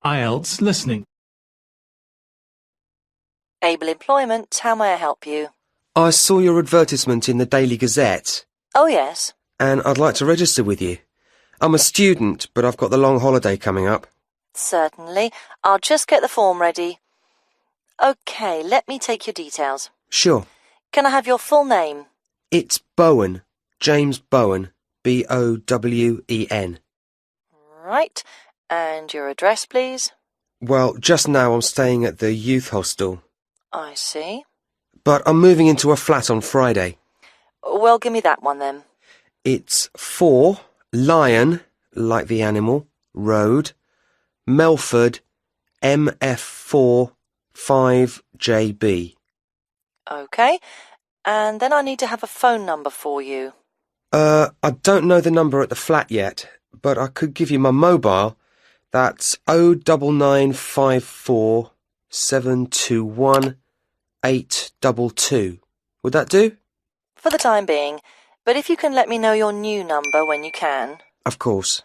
IELTS Listening. Able Employment, how may I help you? I saw your advertisement in the Daily Gazette, Oh, yes. and I'd like to register with you. I'm a student, but I've got the long holiday coming up. Certainly. I'll just get the form ready. OK, let me take your details. Sure. Can I have your full name? It's Bowen. James Bowen. Bowen. Right. And your address, please? Well, just now I'm staying at the youth hostel. I see. But I'm moving into a flat on Friday. Well, give me that one then. It's 4 Lion, like the animal, Road, Melford, MF4 5JB. OK. And then I need to have a phone number for you. I don't know the number at the flat yet, but I could give you my mobile. That's 09954 721 822. Would that do? For the time being. But if you can let me know your new number when you can. Of course.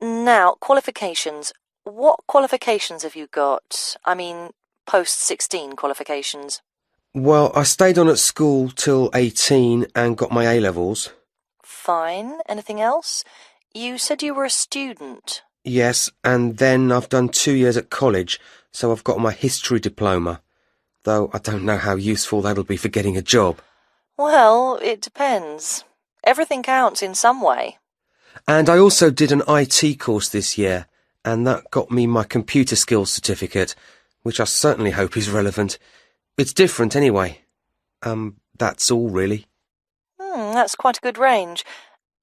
Now, qualifications. What qualifications have you got? I mean, post-16 qualifications. Well, I stayed on at school till 18 and got my A-levels. Fine. Anything else? You said you were a student. Yes, and then I've done 2 years at college, so I've got my history diploma, though I don't know how useful that'll be for getting a job. Well, it depends. Everything counts in some way. And I also did an IT course this year, and that got me my computer skills certificate, which I certainly hope is relevant. It's different anyway. That's all really. That's quite a good range.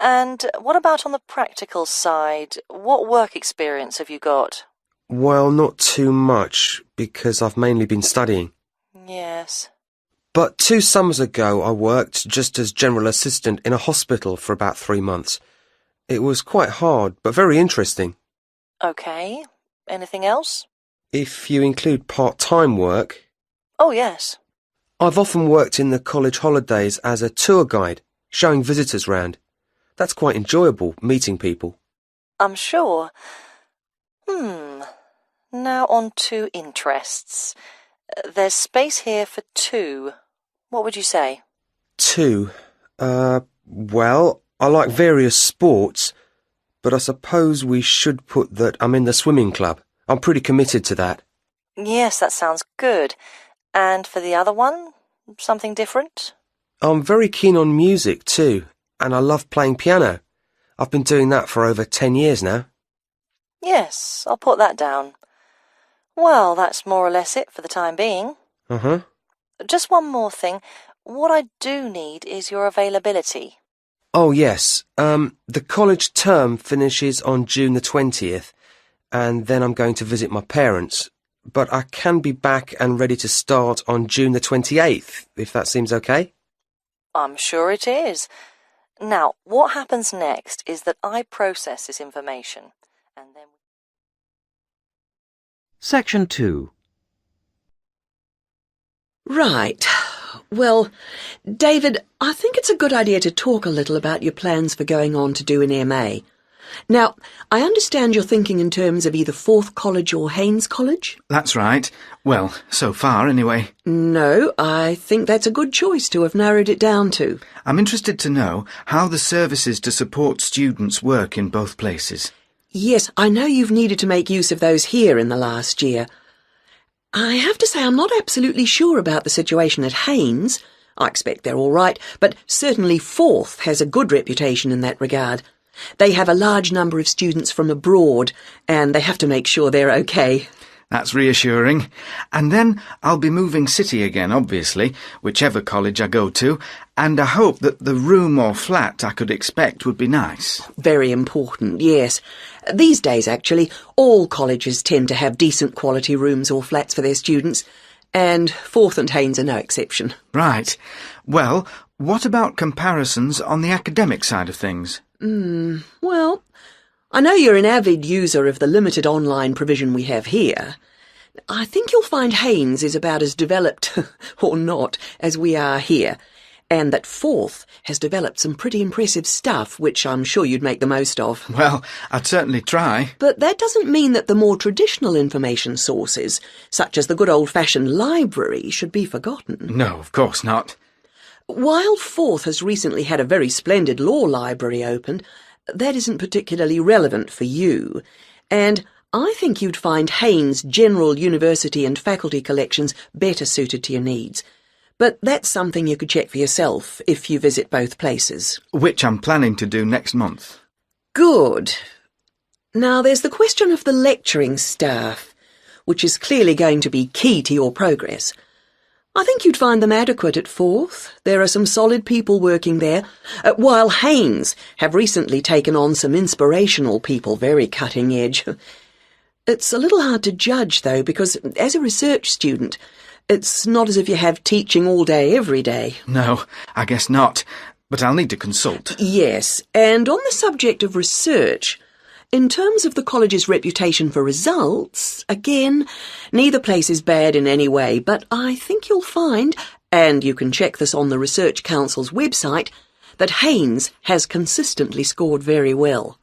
And what about on the practical side? What work experience have you got? Well, not too much, because I've mainly been studying. Yes. But 2 summers ago I worked just as general assistant in a hospital for about 3 months. It was quite hard, but very interesting. OK. Anything else? If you include part-time work... Oh, yes. I've often worked in the college holidays as a tour guide, showing visitors round. That's quite enjoyable, meeting people. I'm sure. Now on to interests. There's space here for 2. What would you say? 2. Well, I like various sports, but I suppose we should put that I'm in the swimming club. I'm pretty committed to that. Yes, that sounds good. And for the other one, something different? I'm very keen on music too, and I love playing piano. I've been doing that for over 10 years now. Yes, I'll put that down. Well, that's more or less it for the time being. Uh-huh. Just one more thing. What I do need is your availability. Oh, yes. The college term finishes on June the 20th, and then I'm going to visit my parents. But I can be back and ready to start on June the 28th, if that seems okay. I'm sure it is. Now, what happens next is that I process this information, and then... Section 2. Right. Well, David, I think it's a good idea to talk a little about your plans for going on to do an MA. Now, I understand you're thinking in terms of either Forth College or Haynes College? That's right. Well, so far anyway. No, I think that's a good choice to have narrowed it down to. I'm interested to know how the services to support students work in both places. Yes, I know you've needed to make use of those here in the last year. I have to say I'm not absolutely sure about the situation at Haynes. I expect they're all right, but certainly Forth has a good reputation in that regard. They have a large number of students from abroad, and they have to make sure they're okay. That's reassuring. And then I'll be moving city again, obviously, whichever college I go to, and I hope that the room or flat I could expect would be nice. Very important, yes. These days, actually, all colleges tend to have decent quality rooms or flats for their students, and Forth and Haynes are no exception. Right. Well, what about comparisons on the academic side of things? Well, I know you're an avid user of the limited online provision we have here. I think you'll find Haynes is about as developed, or not, as we are here. and that Forth has developed some pretty impressive stuff, which I'm sure you'd make the most of. Well, I'd certainly try. But that doesn't mean that the more traditional information sources, such as the good old-fashioned library, should be forgotten. No, of course not. While Forth has recently had a very splendid law library opened, that isn't particularly relevant for you, and I think you'd find Haynes' general university and faculty collections better suited to your needs. But that's something you could check for yourself if you visit both places. Which I'm planning to do next month. Good. Now there's the question of the lecturing staff, which is clearly going to be key to your progress. I think you'd find them adequate at Forth. There are some solid people working there, while Haynes have recently taken on some inspirational people, very cutting edge. It's a little hard to judge, though, because as a research student, it's not as if you have teaching all day, every day. No, I guess not. But I'll need to consult. Yes, and on the subject of research, in terms of the college's reputation for results, again, neither place is bad in any way, but I think you'll find, and you can check this on the Research Council's website, that Haynes has consistently scored very well.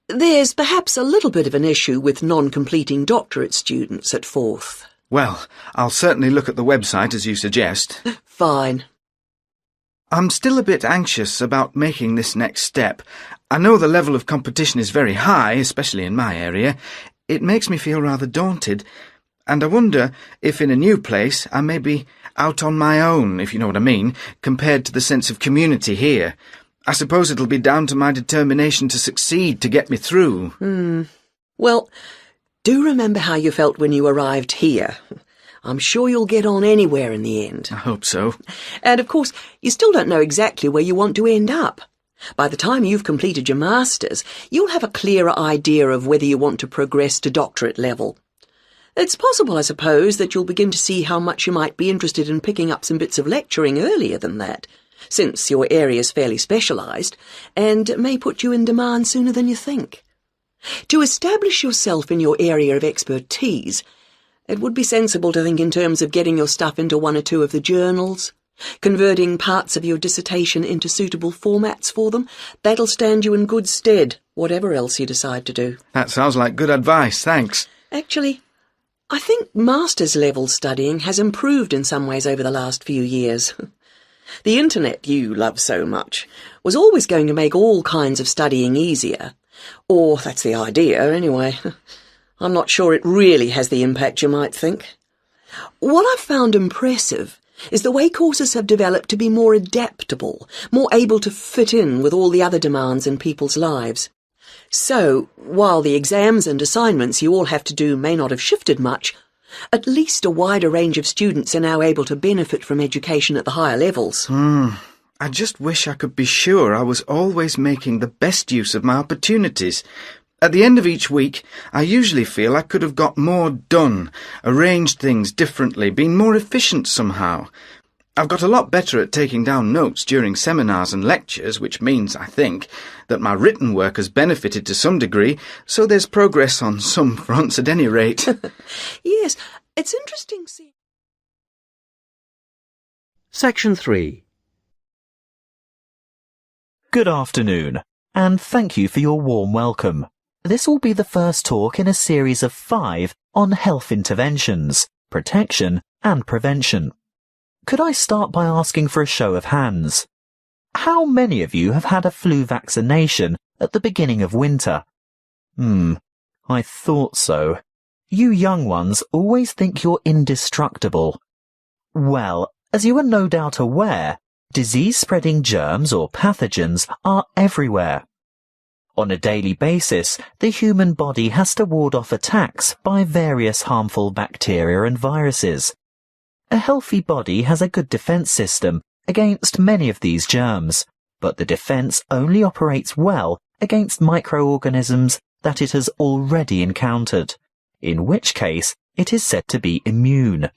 There's perhaps a little bit of an issue with non-completing doctorate students at Forth. Well, I'll certainly look at the website as you suggest. Fine. I'm still a bit anxious about making this next step. I know the level of competition is very high, especially in my area. It makes me feel rather daunted, and I wonder if in a new place I may be out on my own, if you know what I mean, compared to the sense of community here. I suppose it'll be down to my determination to succeed to get me through. Well, do remember how you felt when you arrived here. I'm sure you'll get on anywhere in the end. I hope so. And, of course, you still don't know exactly where you want to end up. By the time you've completed your masters, you'll have a clearer idea of whether you want to progress to doctorate level. It's possible, I suppose, that you'll begin to see how much you might be interested in picking up some bits of lecturing earlier than that, since your area's fairly specialised, and it may put you in demand sooner than you think. To establish yourself in your area of expertise, it would be sensible to think in terms of getting your stuff into one or two of the journals, converting parts of your dissertation into suitable formats for them. That'll stand you in good stead, whatever else you decide to do. That sounds like good advice, thanks. Actually, I think master's level studying has improved in some ways over the last few years. The internet you love so much was always going to make all kinds of studying easier. Or that's the idea, anyway. I'm not sure it really has the impact you might think. What I've found impressive is the way courses have developed to be more adaptable, more able to fit in with all the other demands in people's lives. So, while the exams and assignments you all have to do may not have shifted much, at least a wider range of students are now able to benefit from education at the higher levels. I just wish I could be sure I was always making the best use of my opportunities. At the end of each week, I usually feel I could have got more done, arranged things differently, been more efficient somehow. I've got a lot better at taking down notes during seminars and lectures, which means, I think, that my written work has benefited to some degree, so there's progress on some fronts at any rate. Yes, it's interesting seeing... Section 3. Good afternoon, and thank you for your warm welcome. This will be the first talk in a series of 5 on health interventions, protection and prevention. Could I start by asking for a show of hands? How many of you have had a flu vaccination at the beginning of winter? I thought so. You young ones always think you're indestructible. Well, as you are no doubt aware, disease-spreading germs or pathogens are everywhere. On a daily basis, the human body has to ward off attacks by various harmful bacteria and viruses. A healthy body has a good defense system against many of these germs, but the defense only operates well against microorganisms that it has already encountered, in which case it is said to be immune.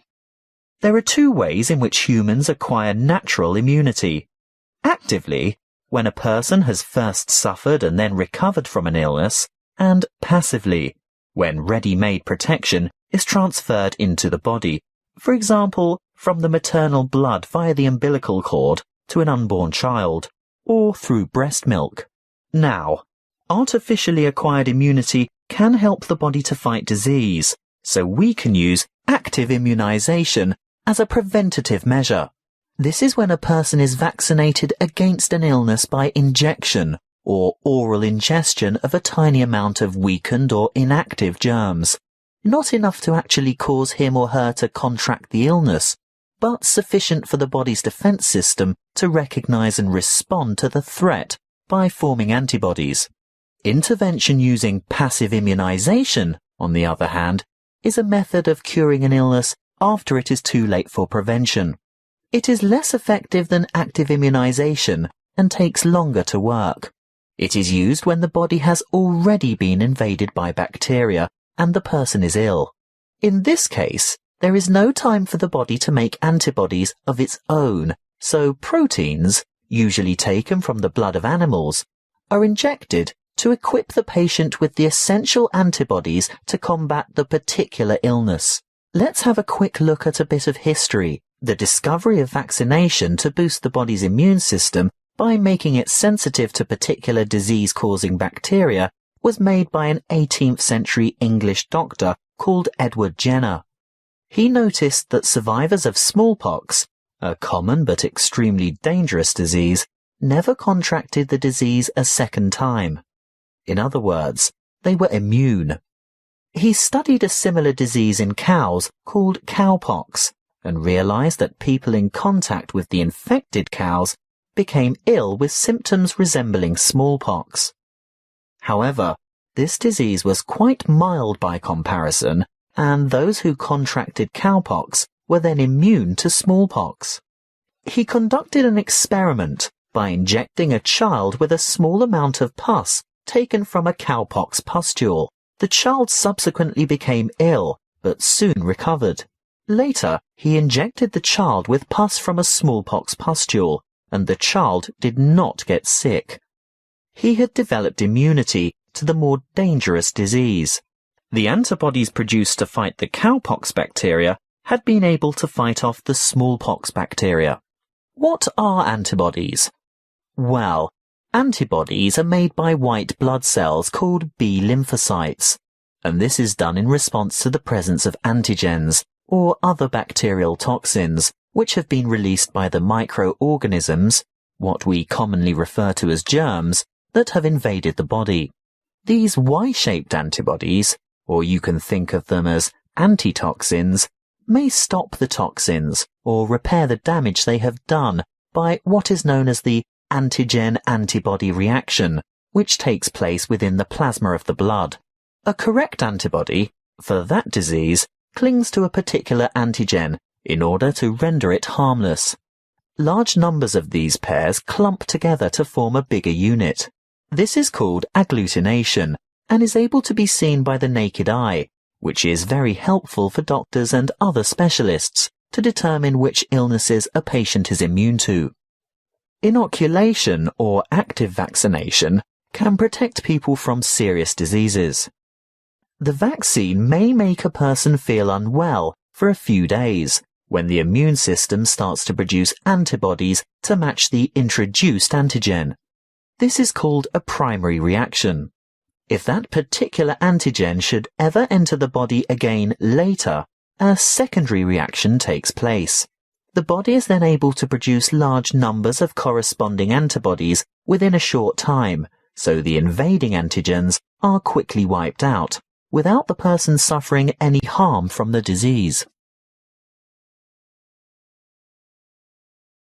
There are 2 ways in which humans acquire natural immunity. Actively, when a person has first suffered and then recovered from an illness, and passively, when ready-made protection is transferred into the body, for example, from the maternal blood via the umbilical cord to an unborn child, or through breast milk. Now, artificially acquired immunity can help the body to fight disease, so we can use active immunization as a preventative measure. This is when a person is vaccinated against an illness by injection or oral ingestion of a tiny amount of weakened or inactive germs. Not enough to actually cause him or her to contract the illness, but sufficient for the body's defense system to recognize and respond to the threat by forming antibodies. Intervention using passive immunization, on the other hand, is a method of curing an illness after it is too late for prevention. It is less effective than active immunization and takes longer to work. It is used when the body has already been invaded by bacteria and the person is ill. In this case, there is no time for the body to make antibodies of its own, so proteins, usually taken from the blood of animals, are injected to equip the patient with the essential antibodies to combat the particular illness. Let's have a quick look at a bit of history. The discovery of vaccination to boost the body's immune system by making it sensitive to particular disease-causing bacteria was made by an 18th century English doctor called Edward Jenner. He noticed that survivors of smallpox, a common but extremely dangerous disease, never contracted the disease a second time. In other words, they were immune. He studied a similar disease in cows called cowpox and realized that people in contact with the infected cows became ill with symptoms resembling smallpox. However, this disease was quite mild by comparison, and those who contracted cowpox were then immune to smallpox. He conducted an experiment by injecting a child with a small amount of pus taken from a cowpox pustule. The child subsequently became ill, but soon recovered. Later, he injected the child with pus from a smallpox pustule, and the child did not get sick. He had developed immunity to the more dangerous disease. The antibodies produced to fight the cowpox bacteria had been able to fight off the smallpox bacteria. What are antibodies? Well, antibodies are made by white blood cells called B lymphocytes, and this is done in response to the presence of antigens, or other bacterial toxins, which have been released by the microorganisms, what we commonly refer to as germs, that have invaded the body. These Y-shaped antibodies, or you can think of them as antitoxins, may stop the toxins or repair the damage they have done by what is known as the antigen-antibody reaction, which takes place within the plasma of the blood. A correct antibody, for that disease, clings to a particular antigen in order to render it harmless. Large numbers of these pairs clump together to form a bigger unit. This is called agglutination and is able to be seen by the naked eye, which is very helpful for doctors and other specialists to determine which illnesses a patient is immune to. Inoculation or active vaccination can protect people from serious diseases. The vaccine may make a person feel unwell for a few days when the immune system starts to produce antibodies to match the introduced antigen. This is called a primary reaction. If that particular antigen should ever enter the body again later, a secondary reaction takes place. The body is then able to produce large numbers of corresponding antibodies within a short time, so the invading antigens are quickly wiped out, without the person suffering any harm from the disease.